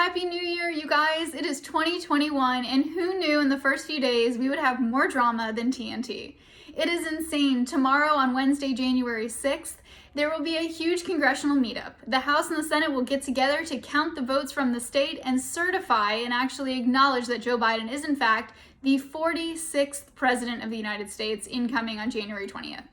Happy New Year, you guys. It is 2021, and who knew in the first few days we would have more drama than TNT? It is insane. Tomorrow, on Wednesday, January 6th, there will be a huge congressional meetup. The House and the Senate will get together to count the votes from the state and certify and actually acknowledge that Joe Biden is, in fact, the 46th president of the United States, incoming on January 20th.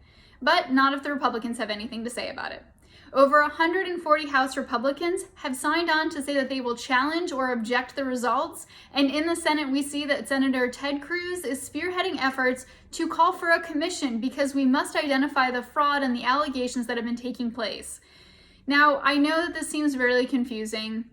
But not if the Republicans have anything to say about it. Over 140 House Republicans have signed on to say that they will challenge or object the results. And in the Senate, we see that Senator Ted Cruz is spearheading efforts to call for a commission because we must identify the fraud and the allegations that have been taking place. Now, I know that this seems really confusing,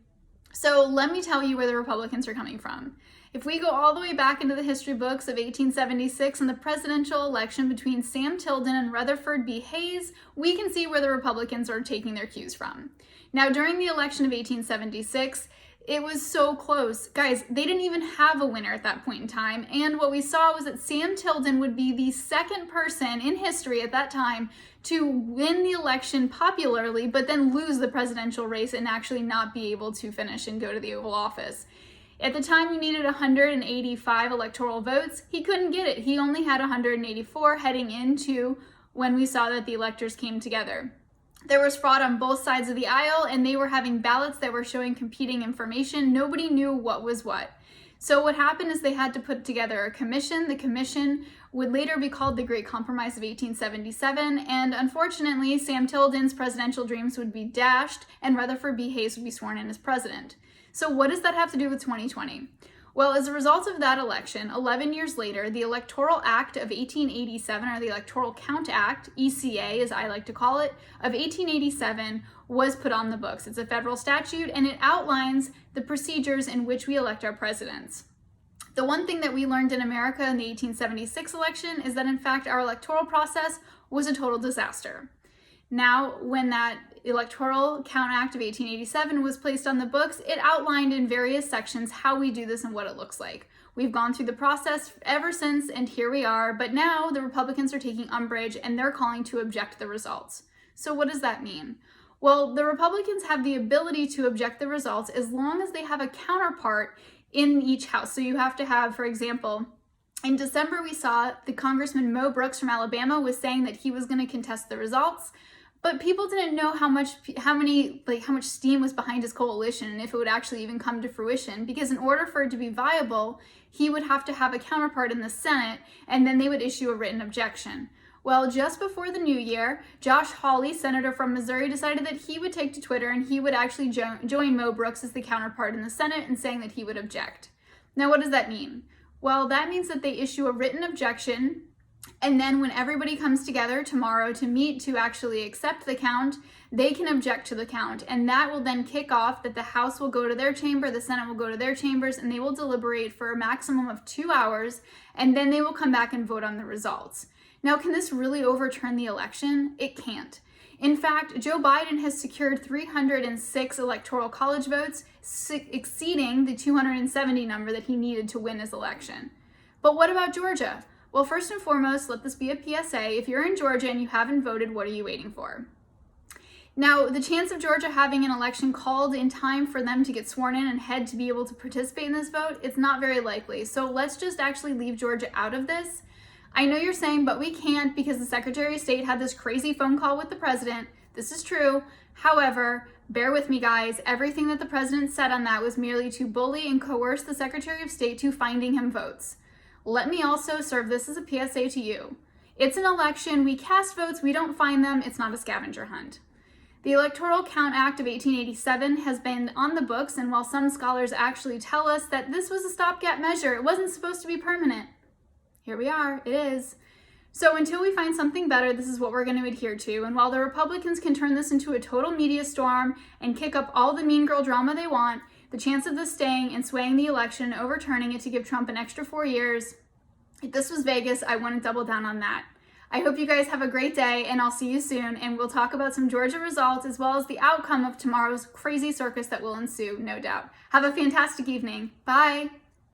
so let me tell you where the Republicans are coming from. If we go all the way back into the history books of 1876 and the presidential election between Sam Tilden and Rutherford B. Hayes, we can see where the Republicans are taking their cues from. Now, during the election of 1876, it was so close. Guys, they didn't even have a winner at that point in time, and what we saw was that Sam Tilden would be the second person in history at that time to win the election popularly, but then lose the presidential race and actually not be able to finish and go to the Oval Office. At the time, you needed 185 electoral votes. He couldn't get it. He only had 184 heading into when we saw that the electors came together. There was fraud on both sides of the aisle, and they were having ballots that were showing competing information. Nobody knew what was what. So what happened is they had to put together a commission. The commission would later be called the Great Compromise of 1877, and unfortunately, Sam Tilden's presidential dreams would be dashed, and Rutherford B. Hayes would be sworn in as president. So what does that have to do with 2020? Well, as a result of that election, 11 years later, the Electoral Act of 1887, or the Electoral Count Act, ECA as I like to call it, of 1887 was put on the books. It's a federal statute, and it outlines the procedures in which we elect our presidents. The one thing that we learned in America in the 1876 election is that, in fact, our electoral process was a total disaster. Now, when that Electoral Count Act of 1887 was placed on the books, it outlined in various sections how we do this and what it looks like. We've gone through the process ever since, and here we are, but now the Republicans are taking umbrage and they're calling to object the results. So what does that mean? Well, the Republicans have the ability to object the results as long as they have a counterpart in each house. So you have to have, for example, in December we saw the Congressman Mo Brooks from Alabama was saying that he was going to contest the results. But people didn't know how much steam was behind his coalition and if it would actually even come to fruition, because in order for it to be viable, he would have to have a counterpart in the Senate, and then they would issue a written objection. Well, just before the new year, Josh Hawley, senator from Missouri, decided that he would take to Twitter and he would actually join Mo Brooks as the counterpart in the Senate and saying that he would object. Now, what does that mean? Well, that means that they issue a written objection, and then when everybody comes together tomorrow to meet to actually accept the count, they can object to the count. And that will then kick off that the House will go to their chamber, the Senate will go to their chambers, and they will deliberate for a maximum of 2 hours, and then they will come back and vote on the results. Now, can this really overturn the election? It can't. In fact, Joe Biden has secured 306 electoral college votes, exceeding the 270 number that he needed to win his election. But what about Georgia? Well, first and foremost, let this be a PSA. If you're in Georgia and you haven't voted, what are you waiting for? Now, the chance of Georgia having an election called in time for them to get sworn in and head to be able to participate in this vote, it's not very likely. So let's just actually leave Georgia out of this. I know you're saying, but we can't because the Secretary of State had this crazy phone call with the president. This is true. However, bear with me, guys. Everything that the president said on that was merely to bully and coerce the Secretary of State to finding him votes. Let me also serve this as a PSA to you. It's an election. We cast votes. We don't find them. It's not a scavenger hunt. The Electoral Count Act of 1887 has been on the books, and while some scholars actually tell us that this was a stopgap measure, it wasn't supposed to be permanent. Here we are. It is. So until we find something better, this is what we're going to adhere to. And while the Republicans can turn this into a total media storm and kick up all the mean girl drama they want, the chance of this staying and swaying the election and overturning it to give Trump an extra 4 years, if this was Vegas, I wouldn't double down on that. I hope you guys have a great day, and I'll see you soon, and we'll talk about some Georgia results as well as the outcome of tomorrow's crazy circus that will ensue, no doubt. Have a fantastic evening. Bye.